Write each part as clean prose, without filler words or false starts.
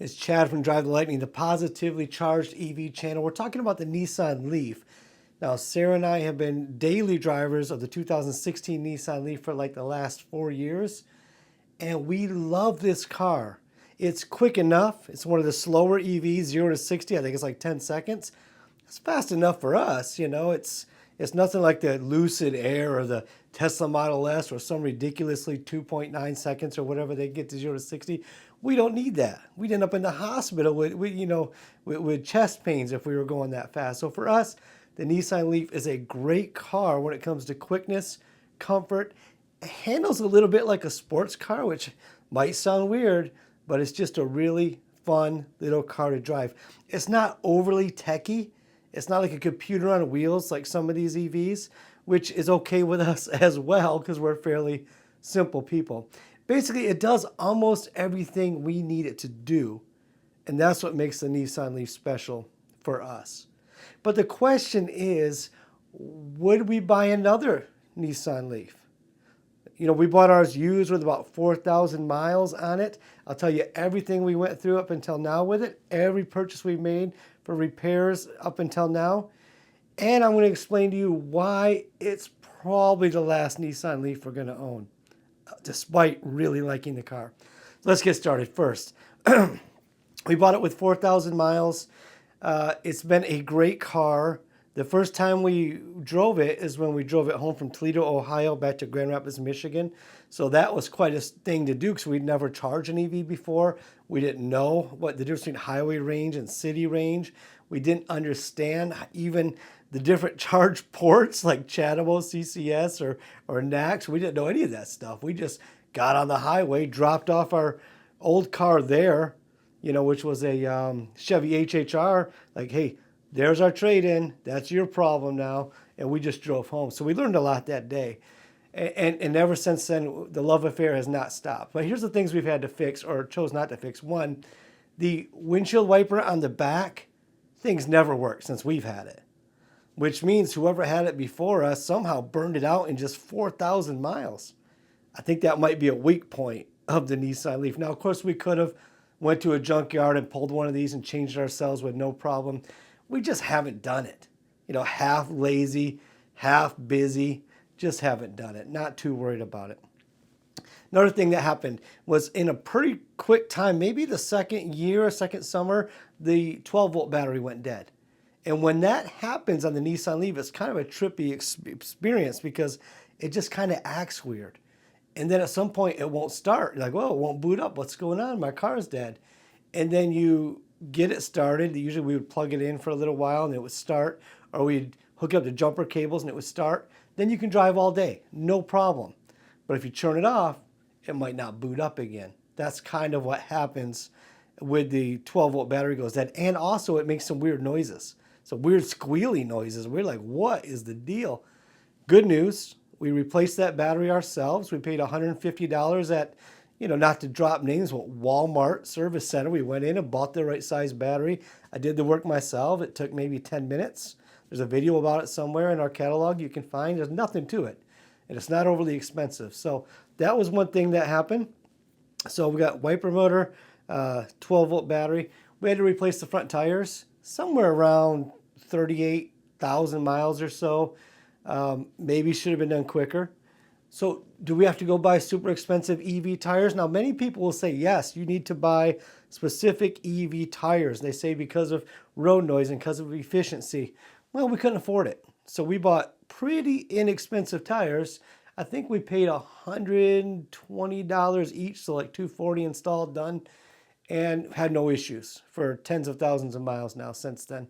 It's Chad from Drive the Lightning, the positively charged EV channel. We're talking about the Nissan Leaf. Now, Sarah and I have been daily drivers of the 2016 Nissan Leaf for like the last 4 years, and we love this car. It's quick enough. It's one of the slower EVs, 0 to 60. I think it's like 10 seconds. It's fast enough for us, you know. It's nothing like the Lucid Air or the Tesla Model S or some ridiculously 2.9 seconds or whatever they get to 0 to 60. We don't need that. We'd end up in the hospital with chest pains if we were going that fast. So for us, the Nissan Leaf is a great car when it comes to quickness, comfort. It handles a little bit like a sports car, which might sound weird, but it's just a really fun little car to drive. It's not overly techy. It's not like a computer on wheels like some of these EVs, which is okay with us as well because we're fairly simple people. Basically, it does almost everything we need it to do, and that's what makes the Nissan Leaf special for us. But the question is, would we buy another Nissan Leaf? You know, we bought ours used with about 4,000 miles on it. I'll tell you everything we went through up until now with it, every purchase we made for repairs up until now. And I'm going to explain to you why it's probably the last Nissan Leaf we're going to own, despite really liking the car. Let's get started first. We bought it with 4,000 miles. It's been a great car. The first time we drove it is when we drove it home from Toledo, Ohio, back to Grand Rapids, Michigan. So that was quite a thing to do because we'd never charged an EV before. We didn't know what the difference between highway range and city range. We didn't understand even the different charge ports like Chatamo, CCS, or NACS. We didn't know any of that stuff. We just got on the highway, dropped off our old car there, you know, which was a Chevy HHR, like, hey, there's our trade-in. That's your problem now. And we just drove home. So we learned a lot that day. And ever since then, the love affair has not stopped. But here's the things we've had to fix or chose not to fix. One, the windshield wiper on the back, things never worked since we've had it, which means whoever had it before us somehow burned it out in just 4,000 miles. I think that might be a weak point of the Nissan Leaf. Now, of course, we could have went to a junkyard and pulled one of these and changed it ourselves with no problem. We just haven't done it. You know, half lazy, half busy, just haven't done it. Not too worried about it. Another thing that happened was in a pretty quick time, maybe the second year or second summer, the 12-volt battery went dead. And when that happens on the Nissan Leaf, it's kind of a trippy experience because it just kind of acts weird. And then at some point it won't start. You're like, well, it won't boot up. What's going on? My car's dead. And then you get it started. Usually we would plug it in for a little while and it would start, or we'd hook up the jumper cables and it would start. Then you can drive all day, no problem. But if you turn it off, it might not boot up again. That's kind of what happens with the 12-volt battery goes dead. And also it makes some weird noises, some weird squealy noises. We're like, what is the deal? Good news, we replaced that battery ourselves. We paid $150 at, you know, not to drop names, but Walmart Service Center. We went in and bought the right size battery. I did the work myself. It took maybe 10 minutes. There's a video about it somewhere in our catalog you can find. There's nothing to it. And it's not overly expensive. So that was one thing that happened. So we got wiper motor, 12-volt battery. We had to replace the front tires, somewhere around 38,000 miles or so. Maybe should have been done quicker. So do we have to go buy super expensive EV tires? Now, many people will say, yes, you need to buy specific EV tires. They say because of road noise and because of efficiency. Well, we couldn't afford it. So we bought pretty inexpensive tires. I think we paid $120 each, so like $240 installed, done, and had no issues for tens of thousands of miles now since then.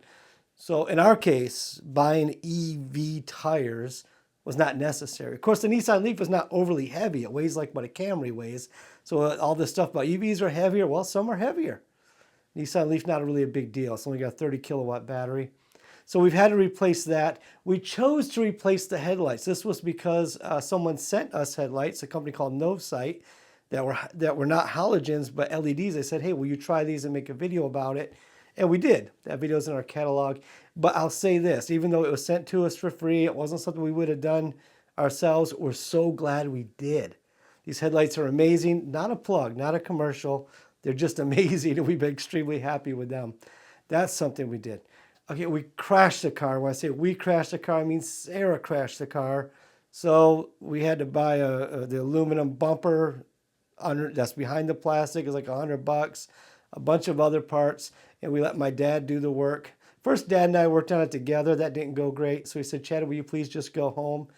So in our case, buying EV tires was not necessary. Of course, the Nissan Leaf is not overly heavy. It weighs like what a Camry weighs. So all this stuff about EVs are heavier. Well, some are heavier. Nissan Leaf, not really a big deal. It's only got a 30 kilowatt battery. So we've had to replace that. We chose to replace the headlights. This was because someone sent us headlights, a company called Novesight, that were not halogens, but LEDs. They said, hey, will you try these and make a video about it? And we did. That video's in our catalog. But I'll say this, even though it was sent to us for free, it wasn't something we would have done ourselves. We're so glad we did. These headlights are amazing. Not a plug, not a commercial. They're just amazing, and we've been extremely happy with them. That's something we did. Okay, we crashed the car. When I say we crashed the car, I mean Sarah crashed the car. So we had to buy the aluminum bumper that's behind the plastic. It's like $100, a bunch of other parts, and we let my dad do the work. First, Dad and I worked on it together. That didn't go great. So he said, Chad, will you please just go home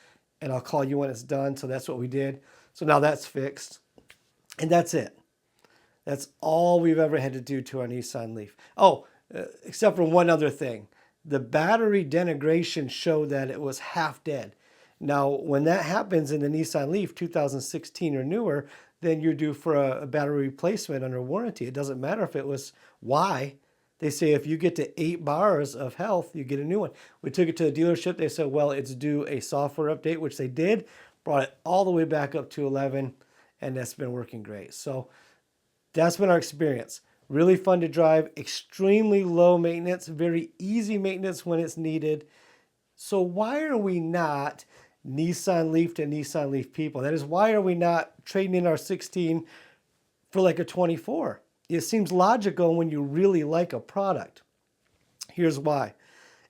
and I'll call you when it's done. So that's what we did. So now that's fixed. And that's it. That's all we've ever had to do to our Nissan Leaf. Oh, except for one other thing. The battery denigration showed that it was half dead. Now, when that happens in the Nissan Leaf 2016 or newer, then you're due for a battery replacement under warranty. It doesn't matter if it was Y. They say if you get to 8 bars of health, you get a new one. We took it to the dealership. They said, well, it's due a software update, which they did. Brought it all the way back up to 11, and that's been working great. So that's been our experience. Really fun to drive, extremely low maintenance, very easy maintenance when it's needed. So why are we not Nissan Leaf to Nissan Leaf people? That is, why are we not trading in our 16 for like a 24? It seems logical when you really like a product. Here's why.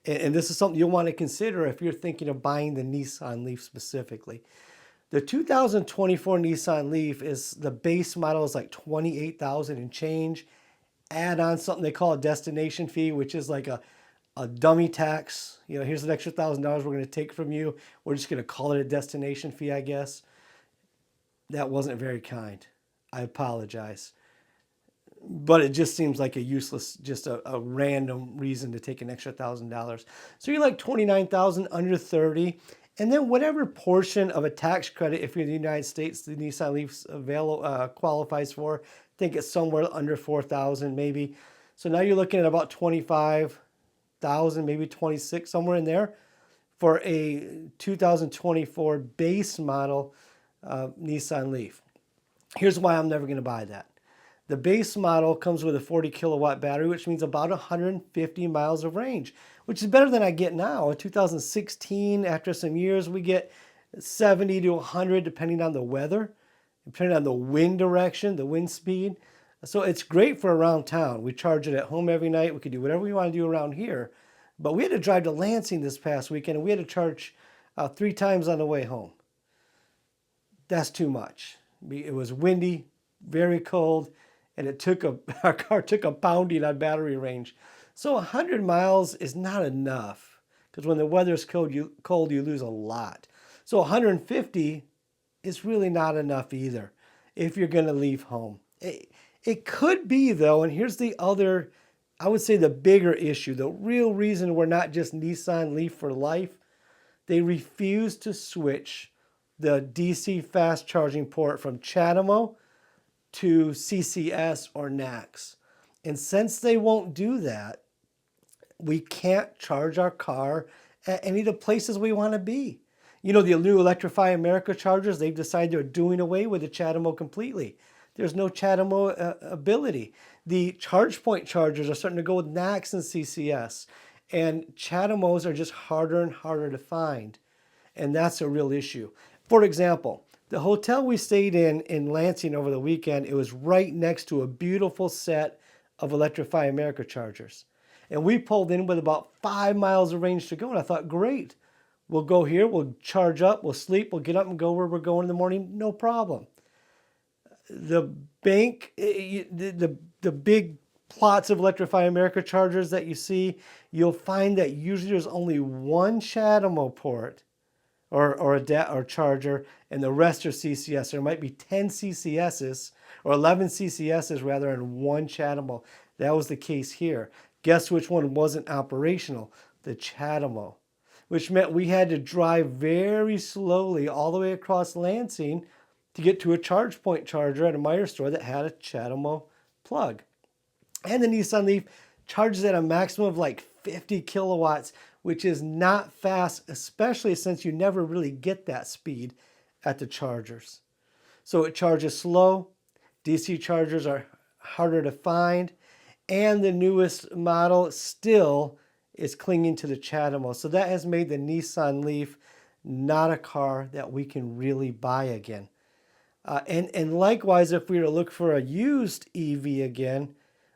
And this is something you'll want to consider if you're thinking of buying the Nissan Leaf specifically. The 2024 Nissan Leaf is the base model is like $28,000 and change. Add on something they call a destination fee, which is like a dummy tax. You know, here's an extra $1,000 we're going to take from you. We're just going to call it a destination fee, I guess. That wasn't very kind. I apologize. But it just seems like a useless, just a random reason to take an extra $1,000. So you're like $29,000 under 30. And then whatever portion of a tax credit, if you're in the United States, the Nissan Leaf qualifies for, I think it's somewhere under $4,000 maybe. So now you're looking at about $25,000, maybe $26,000, somewhere in there for a 2024 base model Nissan Leaf. Here's why I'm never going to buy that. The base model comes with a 40 kilowatt battery, which means about 150 miles of range, which is better than I get now. In 2016, after some years, we get 70 to 100 depending on the weather, depending on the wind direction, the wind speed. So it's great for around town. We charge it at home every night. We can do whatever we want to do around here. But we had to drive to Lansing this past weekend, and we had to charge 3 times on the way home. That's too much. It was windy, very cold, and our car took a pounding on battery range. So 100 miles is not enough, because when the weather's cold, you lose a lot. So 150 is really not enough either if you're going to leave home. It could be, though, and here's the other, I would say the bigger issue, the real reason we're not just Nissan Leaf for life. They refuse to switch the DC fast charging port from CHAdeMO to CCS or NACS. And since they won't do that, we can't charge our car at any of the places we want to be. You know, the new Electrify America chargers, they've decided they're doing away with the CHAdeMO completely. There's no CHAdeMO ability. The ChargePoint chargers are starting to go with NACS and CCS. And CHAdeMOs are just harder and harder to find. And that's a real issue. For example, the hotel we stayed in Lansing over the weekend, it was right next to a beautiful set of Electrify America chargers. And we pulled in with about 5 miles of range to go. And I thought, great, we'll go here, we'll charge up, we'll sleep, we'll get up and go where we're going in the morning, no problem. The big plots of Electrify America chargers that you see, you'll find that usually there's only one CHAdeMO port or charger, and the rest are CCS. There might be 10 CCSs, or 11 CCSs rather, and one CHAdeMO. That was the case here. Guess which one wasn't operational? The CHAdeMO, which meant we had to drive very slowly all the way across Lansing to get to a ChargePoint charger at a Meijer store that had a CHAdeMO plug. And the Nissan Leaf charges at a maximum of like 50 kilowatts, which is not fast, especially since you never really get that speed at the chargers. So it charges slow. DC chargers are harder to find. And the newest model still is clinging to the CHAdeMO. So that has made the Nissan Leaf not a car that we can really buy again. And likewise, if we were to look for a used EV again,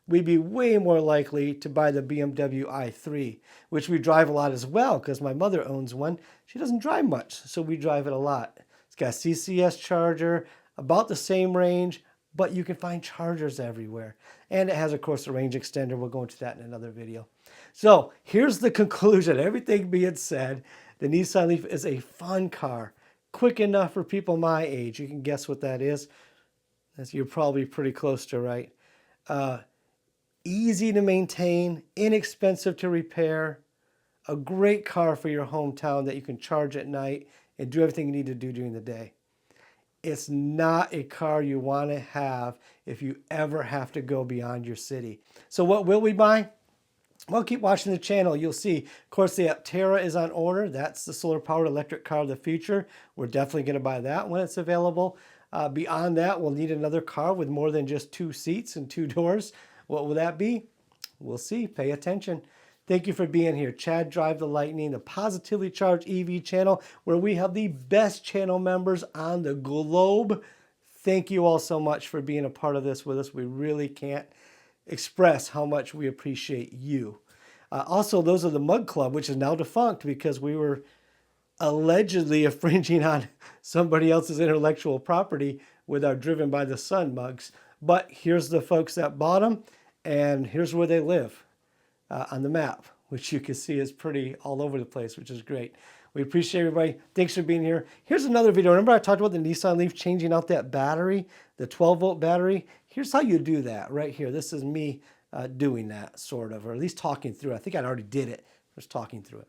we'd be way more likely to buy the BMW i3, which we drive a lot as well because my mother owns one. She doesn't drive much, so we drive it a lot. It's got a CCS charger, about the same range, but you can find chargers everywhere. And it has, of course, a range extender. We'll go into that in another video. So here's the conclusion. Everything being said, the Nissan Leaf is a fun car, quick enough for people my age. You can guess what that is. As you're probably pretty close to right. Easy to maintain, inexpensive to repair, a great car for your hometown that you can charge at night and do everything you need to do during the day. It's not a car you want to have if you ever have to go beyond your city. So what will we buy? Well, keep watching the channel. You'll see, of course, the Aptera is on order. That's the solar-powered electric car of the future. We're definitely going to buy that when it's available. Beyond that, we'll need another car with more than just 2 seats and 2 doors. What will that be? We'll see. Pay attention. Thank you for being here. Chad Drive the Lightning, the Positively Charged EV channel, where we have the best channel members on the globe. Thank you all so much for being a part of this with us. We really can't express how much we appreciate you. Also, those are the Mug Club, which is now defunct because we were allegedly infringing on somebody else's intellectual property with our Driven by the Sun mugs. But here's the folks that bought them, and here's where they live on the map, which you can see is pretty all over the place, which is great. We appreciate everybody. Thanks for being here. Here's another video. Remember I talked about the Nissan Leaf changing out that battery, the 12-volt battery? Here's how you do that right here. This is me doing that, sort of, or at least talking through it. I think I already did it. I was talking through it.